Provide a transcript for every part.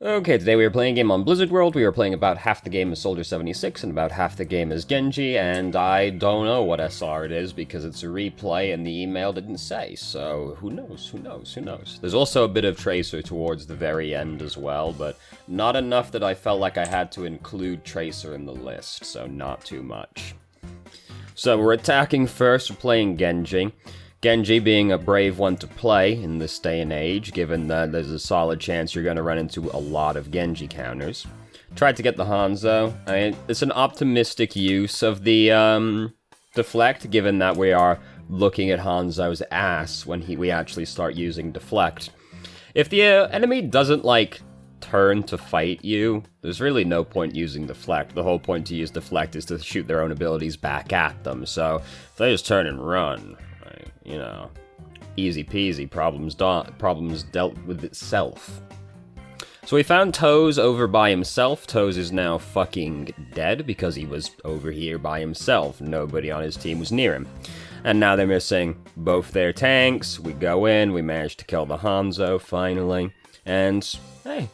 Okay, today we are playing a game on Blizzard World. We are playing about half the game as Soldier 76 and about half the game as Genji, and I don't know what SR it is because it's a replay and the email didn't say, so who knows. There's also a bit of Tracer towards the very end as well, but not enough that I felt like I had to include Tracer in the list, so not too much. So we're attacking first, we're playing Genji. Genji being a brave one to play in this day and age, given that there's a solid chance you're going to run into a lot of Genji counters. Tried to get the Hanzo. I mean, it's an optimistic use of the deflect, given that we are looking at Hanzo's ass when we actually start using deflect. If the enemy doesn't, like, turn to fight you, there's really no point using deflect. The whole point to use deflect is to shoot their own abilities back at them, so if they just turn and run, you know, easy peasy, problems dealt with itself. So we found Toes over by himself. Toes is now fucking dead because he was over here by himself. Nobody on his team was near him. And now they're missing both their tanks. We go in, we managed to kill the Hanzo finally. And, hey,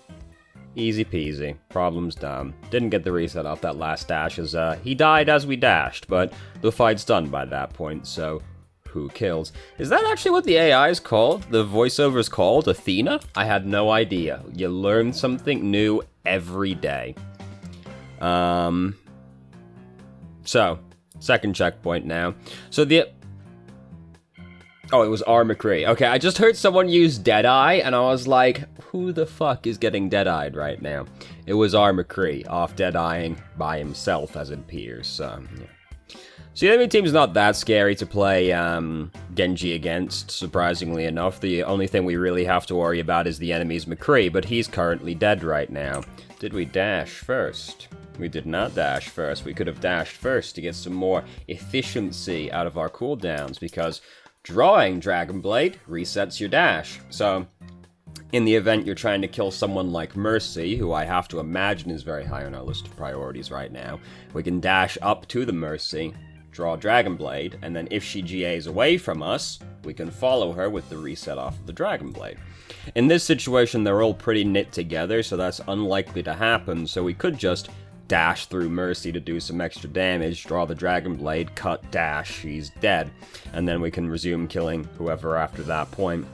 easy peasy. Problem's done. Didn't get the reset off that last dash as he died as we dashed, but the fight's done by that point, so who kills? Is that actually what the AI is called? The voiceover is called Athena? I had no idea. You learn something new every day. So, second checkpoint now. So oh, it was R. McCree. Okay, I just heard someone use Deadeye, and I was like, who the fuck is getting Deadeyed right now? It was R. McCree, off Deadeyeing by himself, as it appears, so, yeah. So the enemy team's not that scary to play Genji against, surprisingly enough. The only thing we really have to worry about is the enemy's McCree, but he's currently dead right now. Did we dash first? We did not dash first. We could have dashed first to get some more efficiency out of our cooldowns, because drawing Dragon Blade resets your dash. So, in the event you're trying to kill someone like Mercy, who I have to imagine is very high on our list of priorities right now, we can dash up to the Mercy, draw Dragon Blade, and then if she GAs away from us, we can follow her with the reset off of the Dragon Blade. In this situation, they're all pretty knit together, so that's unlikely to happen, so we could just dash through Mercy to do some extra damage, draw the Dragon Blade, cut, dash, she's dead, and then we can resume killing whoever after that point.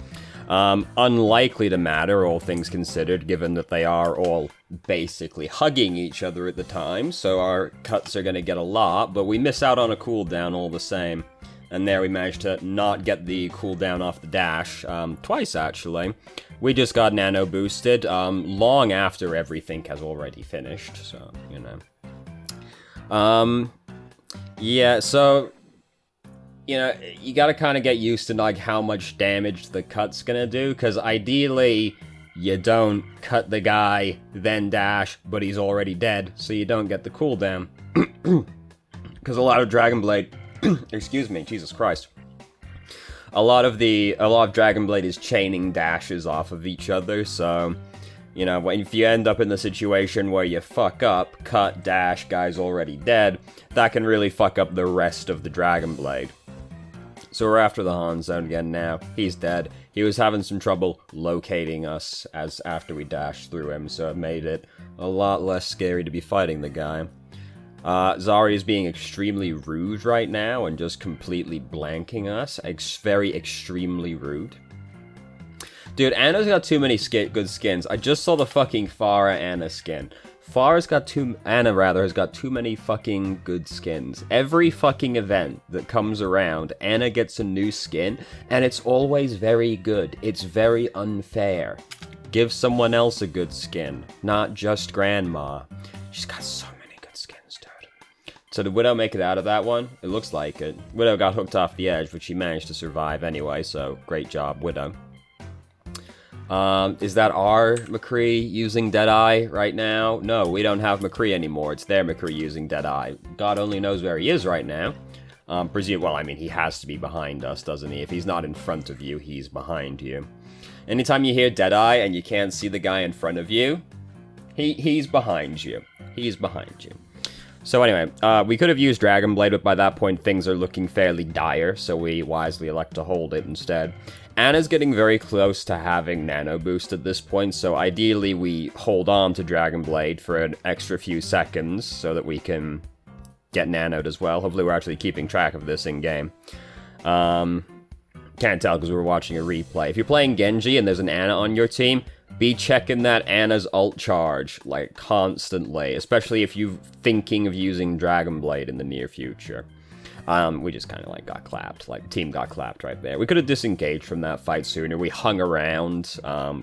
Unlikely to matter, all things considered, given that they are all basically hugging each other at the time, so our cuts are going to get a lot, but we miss out on a cooldown all the same. And there we managed to not get the cooldown off the dash, twice actually. We just got nano boosted, long after everything has already finished, so, you know. Yeah, so, you know, you gotta kind of get used to, like, how much damage the cut's gonna do, because ideally, you don't cut the guy, then dash, but he's already dead, so you don't get the cooldown. Because a lot of Dragon Blade, excuse me, Jesus Christ. A lot of Dragon Blade is chaining dashes off of each other, so, you know, if you end up in the situation where you fuck up, cut, dash, guy's already dead, that can really fuck up the rest of the Dragon Blade. So we're after the Hanzo again now. He's dead. He was having some trouble locating us after we dashed through him, so it made it a lot less scary to be fighting the guy. Zari is being extremely rude right now and just completely blanking us. Very extremely rude. Dude, Anna's got too many good skins. I just saw the fucking Pharah Anna skin. Anna has got too many fucking good skins. Every fucking event that comes around, Anna gets a new skin, and it's always very good. It's very unfair. Give someone else a good skin, not just Grandma. She's got so many good skins, dude. So did Widow make it out of that one? It looks like it. Widow got hooked off the edge, but she managed to survive anyway, so great job, Widow. Is that our McCree using Deadeye right now? No, we don't have McCree anymore. It's their McCree using Deadeye. God only knows where he is right now. Well, I mean, he has to be behind us, doesn't he? If he's not in front of you, he's behind you. Anytime you hear Deadeye and you can't see the guy in front of you, he's behind you. He's behind you. So anyway, we could have used Dragon Blade, but by that point things are looking fairly dire, so we wisely elect to hold it instead. Anna's getting very close to having Nano Boost at this point, so ideally we hold on to Dragon Blade for an extra few seconds so that we can get nanoed as well. Hopefully we're actually keeping track of this in-game. Can't tell because we were watching a replay. If you're playing Genji and there's an Anna on your team, be checking that Anna's ult charge, like, constantly, especially if you're thinking of using Dragon Blade in the near future. We just kind of, like, got clapped. Like, team got clapped right there. We could have disengaged from that fight sooner. We hung around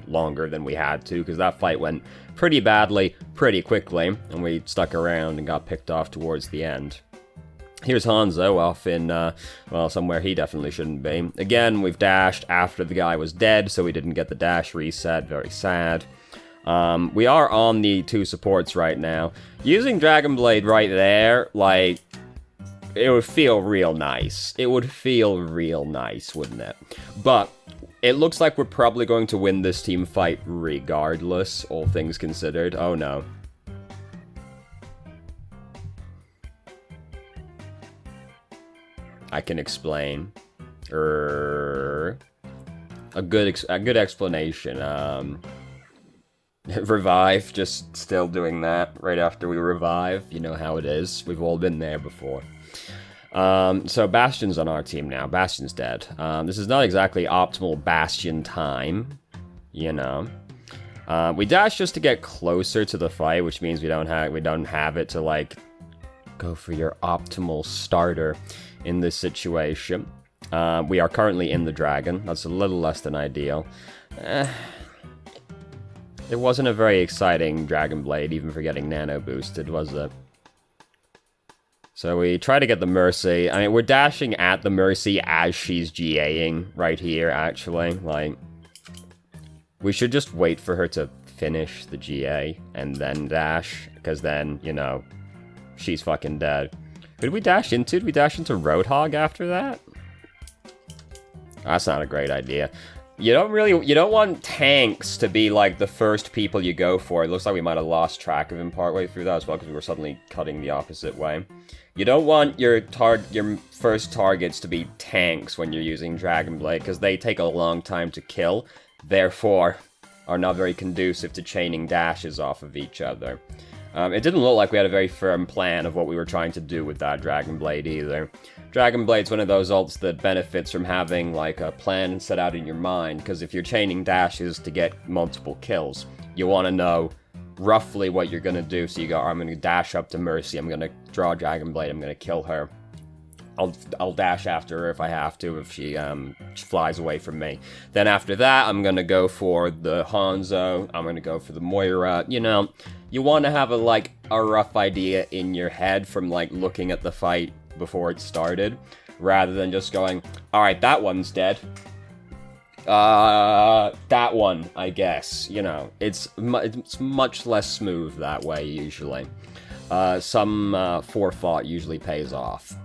longer than we had to, because that fight went pretty badly, pretty quickly, and we stuck around and got picked off towards the end. Here's Hanzo off in, well, somewhere he definitely shouldn't be. Again, we've dashed after the guy was dead, so we didn't get the dash reset. Very sad. We are on the 2 supports right now. Using Dragon Blade right there, like, it would feel real nice. It would feel real nice, wouldn't it? But it looks like we're probably going to win this team fight regardless, all things considered. Oh no. I can explain. A good explanation. Revive, just still doing that right after we revive. You know how it is. We've all been there before. So Bastion's on our team now. Bastion's dead. This is not exactly optimal Bastion time, you know. We dash just to get closer to the fight, which means we don't have it to, like, go for your optimal starter in this situation. We are currently in the dragon. That's a little less than ideal. It wasn't a very exciting Dragon Blade, even for getting nano boosted, was it? So we try to get the Mercy. I mean, we're dashing at the Mercy as she's GAing right here, actually. Like, we should just wait for her to finish the GA and then dash, because then, you know, she's fucking dead. Who did we dash into? Did we dash into Roadhog after that? That's not a great idea. You don't want tanks to be, like, the first people you go for. It looks like we might have lost track of him partway through that as well, because we were suddenly cutting the opposite way. You don't want your first targets to be tanks when you're using Dragon Blade, because they take a long time to kill, therefore are not very conducive to chaining dashes off of each other. It didn't look like we had a very firm plan of what we were trying to do with that Dragon Blade either. Dragon Blade's one of those ults that benefits from having, like, a plan set out in your mind, because if you're chaining dashes to get multiple kills, you want to know roughly what you're going to do. So you go, I'm going to dash up to Mercy, I'm going to draw Dragon Blade, I'm going to kill her. I'll dash after her if I have to, if she flies away from me. Then after that, I'm going to go for the Hanzo, I'm going to go for the Moira. You know, you want to have a rough idea in your head from, like, looking at the fight before it started, rather than just going, alright, that one's dead. That one, I guess. You know, it's much less smooth that way, usually. Some forethought usually pays off.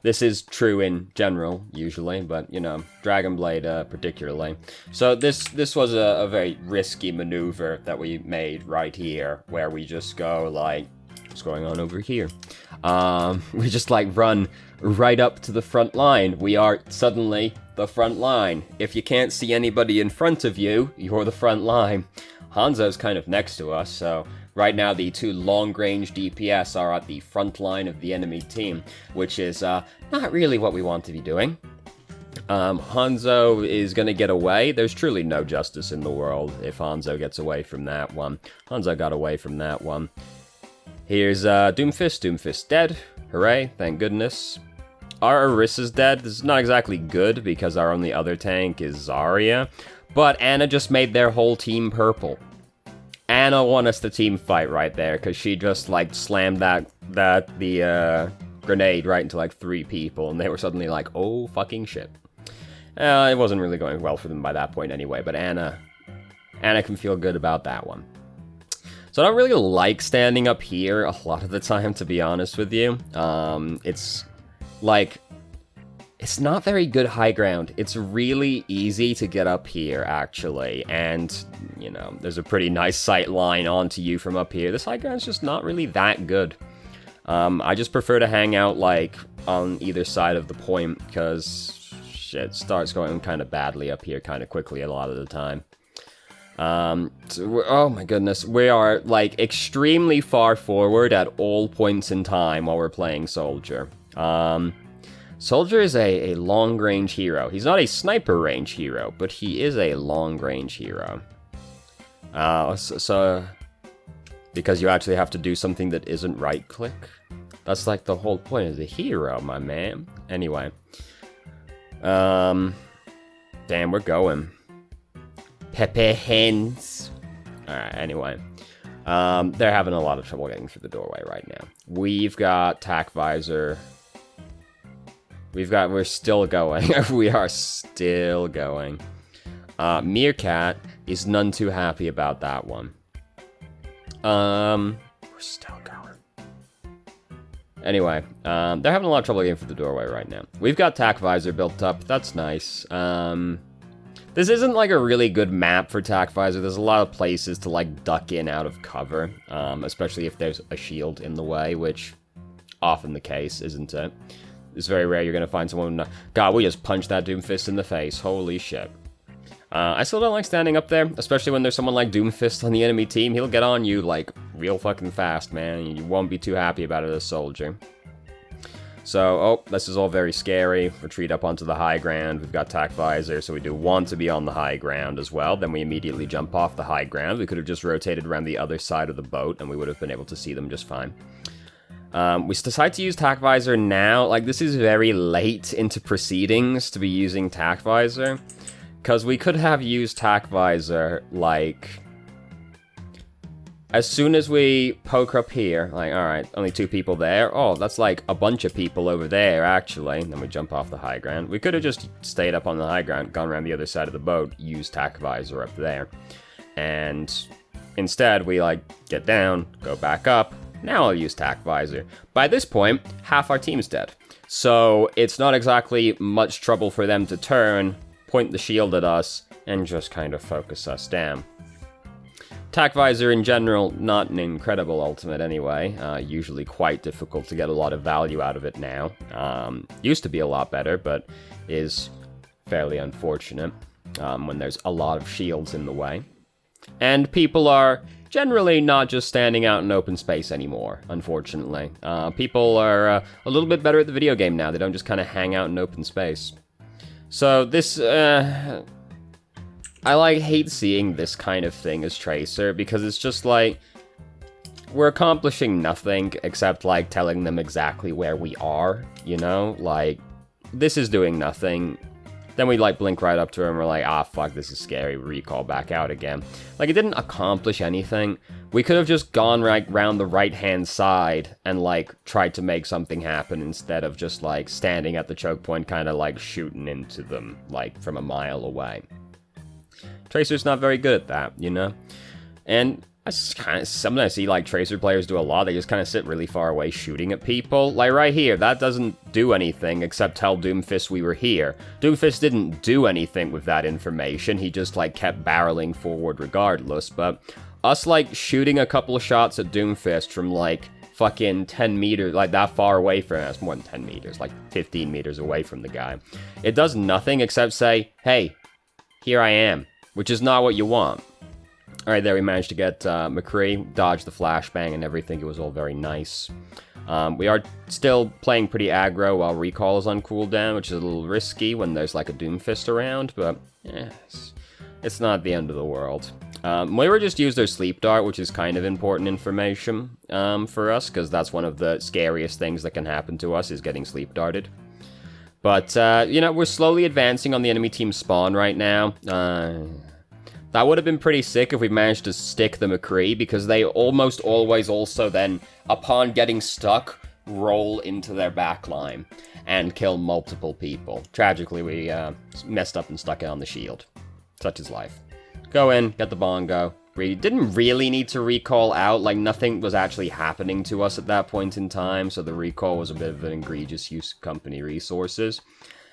This is true in general, usually, but, you know, Dragon Blade particularly. So this was a very risky maneuver that we made right here, where we just go, like, what's going on over here? We just, like, run right up to the front line. We are suddenly the front line. If you can't see anybody in front of you, you're the front line. Hanzo's kind of next to us, so right now the 2 long-range DPS are at the front line of the enemy team, which is not really what we want to be doing. Hanzo is going to get away. There's truly no justice in the world if Hanzo gets away from that one. Hanzo got away from that one. Here's Doomfist. Doomfist dead. Hooray, thank goodness. Our Orissa's dead. This is not exactly good because our only other tank is Zarya. But Anna just made their whole team purple. Anna won us the team fight right there because she just, like, slammed the grenade right into, like, 3 people, and they were suddenly like, oh, fucking shit. It wasn't really going well for them by that point anyway, but Anna can feel good about that one. So I don't really like standing up here a lot of the time, to be honest with you. It's, like, it's not very good high ground. It's really easy to get up here, actually, and, you know, there's a pretty nice sight line onto you from up here. This high ground's just not really that good. I just prefer to hang out, like, on either side of the point, because shit starts going kind of badly up here kind of quickly a lot of the time. Oh my goodness, we are, like, extremely far forward at all points in time while we're playing Soldier. Soldier is a long-range hero. He's not a sniper range hero, but he is a long-range hero. Because you actually have to do something that isn't right-click. That's like the whole point of the hero, my man. Anyway. Damn, we're going. Pepe hens. Alright, anyway. They're having a lot of trouble getting through the doorway right now. We've got Tac Visor. We're still going. We are still going. Meerkat is none too happy about that one. We're still going. Anyway, they're having a lot of trouble getting through the doorway right now. We've got Tac Visor built up. That's nice. This isn't like a really good map for Tac Visor. There's a lot of places to like duck in out of cover, especially if there's a shield in the way, which often the case, isn't it? It's very rare you're gonna find someone. God, we just punched that Doomfist in the face. Holy shit. I still don't like standing up there, especially when there's someone like Doomfist on the enemy team. He'll get on you, like, real fucking fast, man. You won't be too happy about it as Soldier. So, oh, this is all very scary. Retreat up onto the high ground. We've got Tac Visor, so we do want to be on the high ground as well. Then we immediately jump off the high ground. We could have just rotated around the other side of the boat, and we would have been able to see them just fine. We decide to use Tac Visor now. Like, this is very late into proceedings to be using Tac Visor. Because we could have used Tac Visor, like, as soon as we poke up here, like, alright, only 2 people there. Oh, that's like a bunch of people over there, actually. And then we jump off the high ground. We could have just stayed up on the high ground, gone around the other side of the boat, used Tac Visor up there. And instead, we, like, get down, go back up. Now I'll use Tac Visor. By this point, half our team's dead. So it's not exactly much trouble for them to turn, point the shield at us, and just kind of focus us down. Tac Visor in general, not an incredible ultimate anyway. Usually quite difficult to get a lot of value out of it now. Used to be a lot better, but is fairly unfortunate when there's a lot of shields in the way. And people are generally not just standing out in open space anymore, unfortunately. People are a little bit better at the video game now. They don't just kind of hang out in open space. So this, I hate seeing this kind of thing as Tracer, because it's just like, we're accomplishing nothing except, like, telling them exactly where we are, you know? Like, this is doing nothing. Then we, like, blink right up to her and we're like, ah, fuck, this is scary, recall back out again. Like, it didn't accomplish anything. We could have just gone right round the right-hand side and, like, tried to make something happen instead of just, like, standing at the choke point, kind of, like, shooting into them, like, from a mile away. Tracer's not very good at that, you know? And something I see, like, Tracer players do a lot. They just kind of sit really far away shooting at people. Like, right here, that doesn't do anything except tell Doomfist we were here. Doomfist didn't do anything with that information. He just, like, kept barreling forward regardless. But us, like, shooting a couple of shots at Doomfist from, like, fucking 10 meters, like, that far away from us, more than 10 meters, like, 15 meters away from the guy. It does nothing except say, hey, here I am, which is not what you want. Alright, there we managed to get McCree, dodge the flashbang and everything. It was all very nice. We are still playing pretty aggro while recall is on cooldown, which is a little risky when there's like a Doomfist around, but it's not the end of the world. Moira just used her sleep dart, which is kind of important information for us, because that's one of the scariest things that can happen to us, is getting sleep darted. But, you know, we're slowly advancing on the enemy team spawn right now. That would have been pretty sick if we managed to stick the McCree, because they almost always also then, upon getting stuck, roll into their backline and kill multiple people. Tragically, we messed up and stuck it on the shield. Such is life. Go in, get the bongo. We didn't really need to recall out, like nothing was actually happening to us at that point in time, so the recall was a bit of an egregious use of company resources.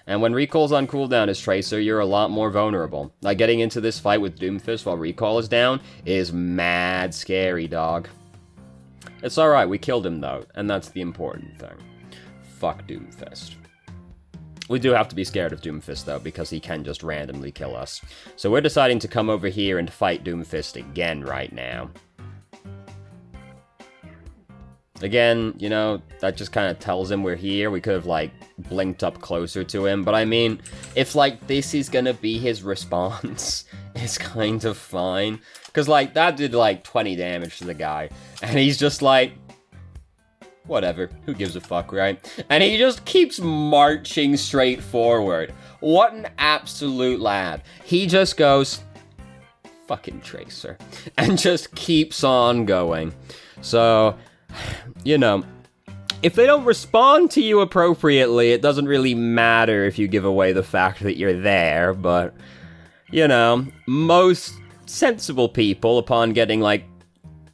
And when recall's on cooldown as Tracer, you're a lot more vulnerable. Like, getting into this fight with Doomfist while recall is down is mad scary, dog. It's alright, we killed him though, and that's the important thing. Fuck Doomfist. We do have to be scared of Doomfist though, because he can just randomly kill us. So we're deciding to come over here and fight Doomfist again right now. Again, you know, that just kind of tells him we're here. We could have, like, blinked up closer to him. But I mean, if, like, this is gonna be his response, it's kind of fine. Because, like, that did, like, 20 damage to the guy. And he's just like, whatever, who gives a fuck, right? And he just keeps marching straight forward. What an absolute lad. He just goes, fucking Tracer. And just keeps on going. So, you know, if they don't respond to you appropriately, it doesn't really matter if you give away the fact that you're there, but, you know, most sensible people, upon getting, like,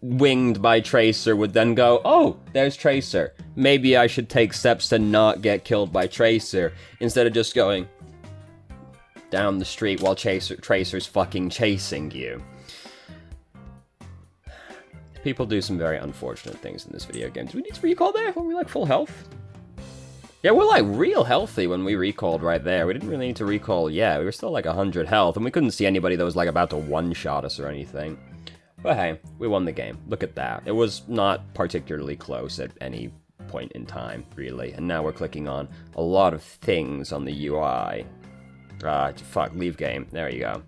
winged by Tracer, would then go, oh, there's Tracer. Maybe I should take steps to not get killed by Tracer, instead of just going down the street while Tracer's fucking chasing you. People do some very unfortunate things in this video game. Do we need to recall there when we're, like, full health? Yeah, we're, like, real healthy when we recalled right there. We didn't really need to recall, yeah, we were still, like, 100 health, and we couldn't see anybody that was, like, about to one-shot us or anything. But hey, we won the game. Look at that. It was not particularly close at any point in time, really. And now we're clicking on a lot of things on the UI. Fuck, leave game. There you go.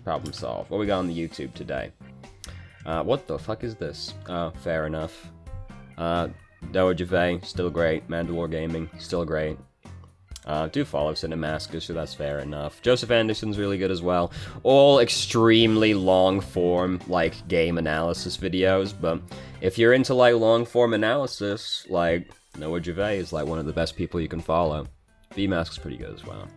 Problem solved. What we got on the YouTube today? What the fuck is this? Fair enough. Noah Gervais, still great. Mandalore Gaming, still great. Do follow Cinemascus, so that's fair enough. Joseph Anderson's really good as well. All extremely long-form, like, game analysis videos, but if you're into, like, long-form analysis, like, Noah Gervais is, like, one of the best people you can follow. VMask's pretty good as well.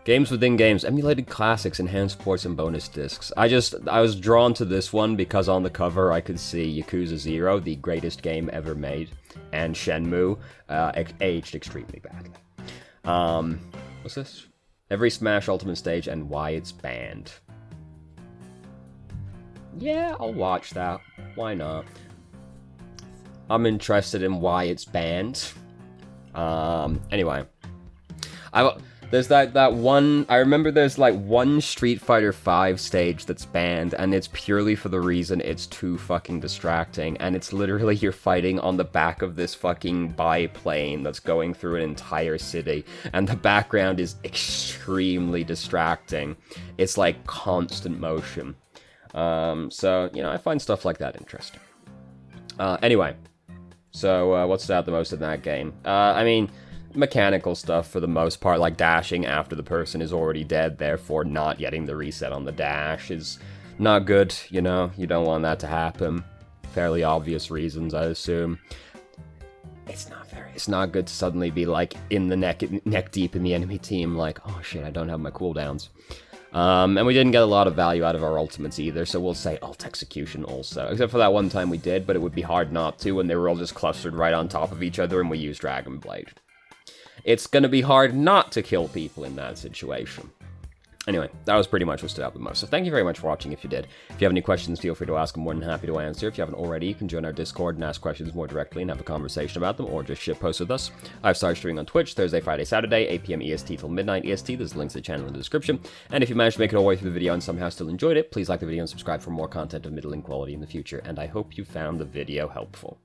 Games within games, emulated classics, enhanced ports, and bonus discs. I was drawn to this one because on the cover I could see Yakuza 0, the greatest game ever made, and Shenmue, aged extremely badly. What's this? Every Smash Ultimate Stage and why it's banned. Yeah, I'll watch that. Why not? I'm interested in why it's banned. Anyway. There's that one, I remember there's like one Street Fighter V stage that's banned, and it's purely for the reason it's too fucking distracting, and it's literally you're fighting on the back of this fucking biplane that's going through an entire city, and the background is extremely distracting. It's like constant motion. So, you know, I find stuff like that interesting. Anyway, so what stood out the most in that game? I mean, mechanical stuff for the most part, like dashing after the person is already dead, therefore not getting the reset on the dash is not good, you know? You don't want that to happen. Fairly obvious reasons, I assume. It's not good to suddenly be, like, in the neck deep in the enemy team, like, oh shit, I don't have my cooldowns. And we didn't get a lot of value out of our ultimates either, so we'll say alt execution also. Except for that one time we did, but it would be hard not to when they were all just clustered right on top of each other and we used Dragon Blade. It's gonna be hard not to kill people in that situation. Anyway, that was pretty much what stood out the most. So thank you very much for watching if you did. If you have any questions, feel free to ask. I'm more than happy to answer. If you haven't already, you can join our Discord and ask questions more directly and have a conversation about them, or just shitpost with us. I've started streaming on Twitch Thursday, Friday, Saturday, 8 p.m. EST till midnight EST. There's links to the channel in the description. And if you managed to make it all the way through the video and somehow still enjoyed it, please like the video and subscribe for more content of middling quality in the future. And I hope you found the video helpful.